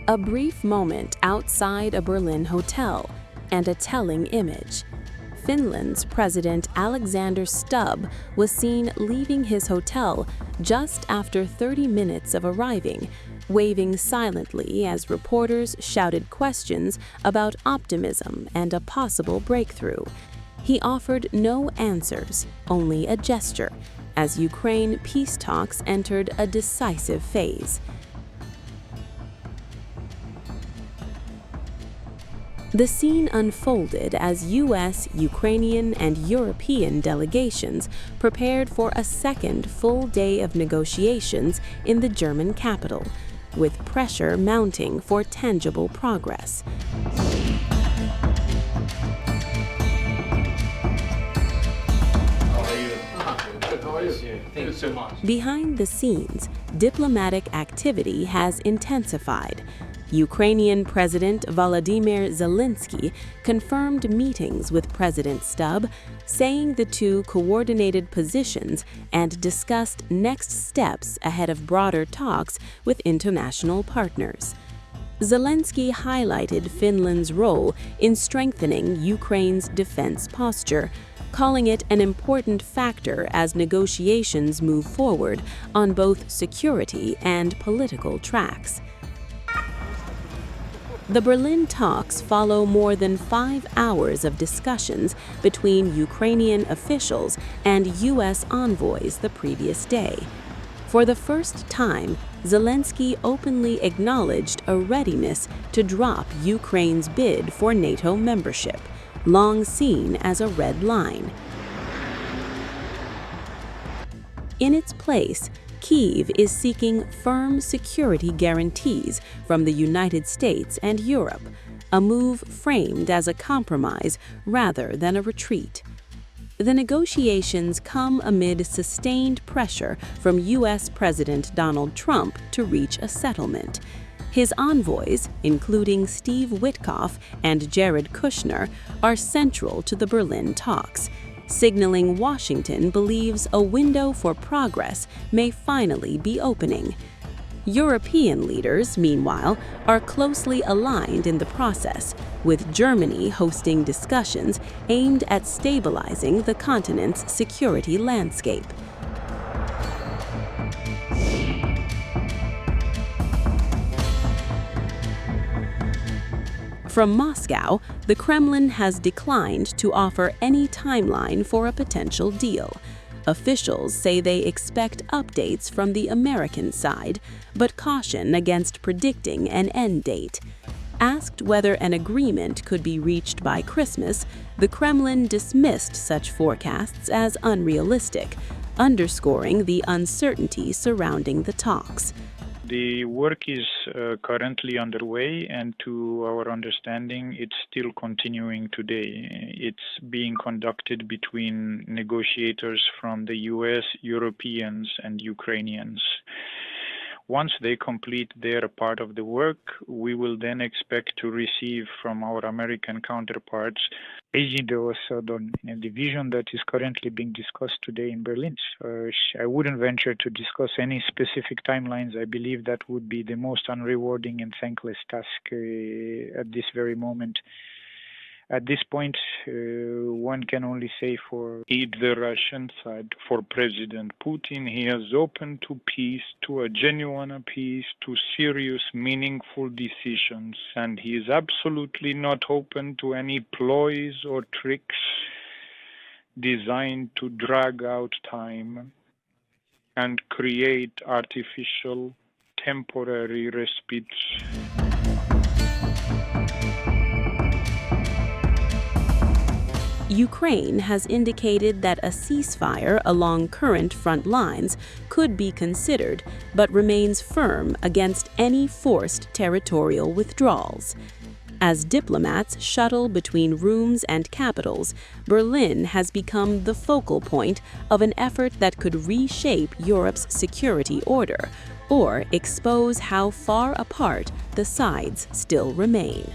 A brief moment outside a Berlin hotel, and a telling image. Finland's President Alexander Stubb was seen leaving his hotel just after 30 minutes of arriving, waving silently as reporters shouted questions about optimism and a possible breakthrough. He offered no answers, only a gesture, as Ukraine peace talks entered a decisive phase. The scene unfolded as U.S., Ukrainian, and European delegations prepared for a second full day of negotiations in the German capital, with pressure mounting for tangible progress. Behind the scenes, diplomatic activity has intensified. Ukrainian President Volodymyr Zelensky confirmed meetings with President Stubb, saying the two coordinated positions and discussed next steps ahead of broader talks with international partners. Zelensky highlighted Finland's role in strengthening Ukraine's defense posture, calling it an important factor as negotiations move forward on both security and political tracks. The Berlin talks follow more than 5 hours of discussions between Ukrainian officials and U.S. envoys the previous day. For the first time, Zelensky openly acknowledged a readiness to drop Ukraine's bid for NATO membership, long seen as a red line. In its place, Kyiv is seeking firm security guarantees from the United States and Europe, a move framed as a compromise rather than a retreat. The negotiations come amid sustained pressure from U.S. President Donald Trump to reach a settlement. His envoys, including Steve Witkoff and Jared Kushner, are central to the Berlin talks, signaling Washington believes a window for progress may finally be opening. European leaders, meanwhile, are closely aligned in the process, with Germany hosting discussions aimed at stabilizing the continent's security landscape. From Moscow, the Kremlin has declined to offer any timeline for a potential deal. Officials say they expect updates from the American side, but caution against predicting an end date. Asked whether an agreement could be reached by Christmas, the Kremlin dismissed such forecasts as unrealistic, underscoring the uncertainty surrounding the talks. The work is currently underway, and to our understanding, it's still continuing today. It's being conducted between negotiators from the US, Europeans, and Ukrainians. Once they complete their part of the work, we will then expect to receive from our American counterparts the vision that is currently being discussed today in Berlin. I wouldn't venture to discuss any specific timelines. I believe that would be the most unrewarding and thankless task at this very moment. At this point, one can only say for the Russian side, for President Putin, he is open to peace, to a genuine peace, to serious, meaningful decisions, and he is absolutely not open to any ploys or tricks designed to drag out time and create artificial, temporary respites. Ukraine has indicated that a ceasefire along current front lines could be considered, but remains firm against any forced territorial withdrawals. As diplomats shuttle between rooms and capitals, Berlin has become the focal point of an effort that could reshape Europe's security order or expose how far apart the sides still remain.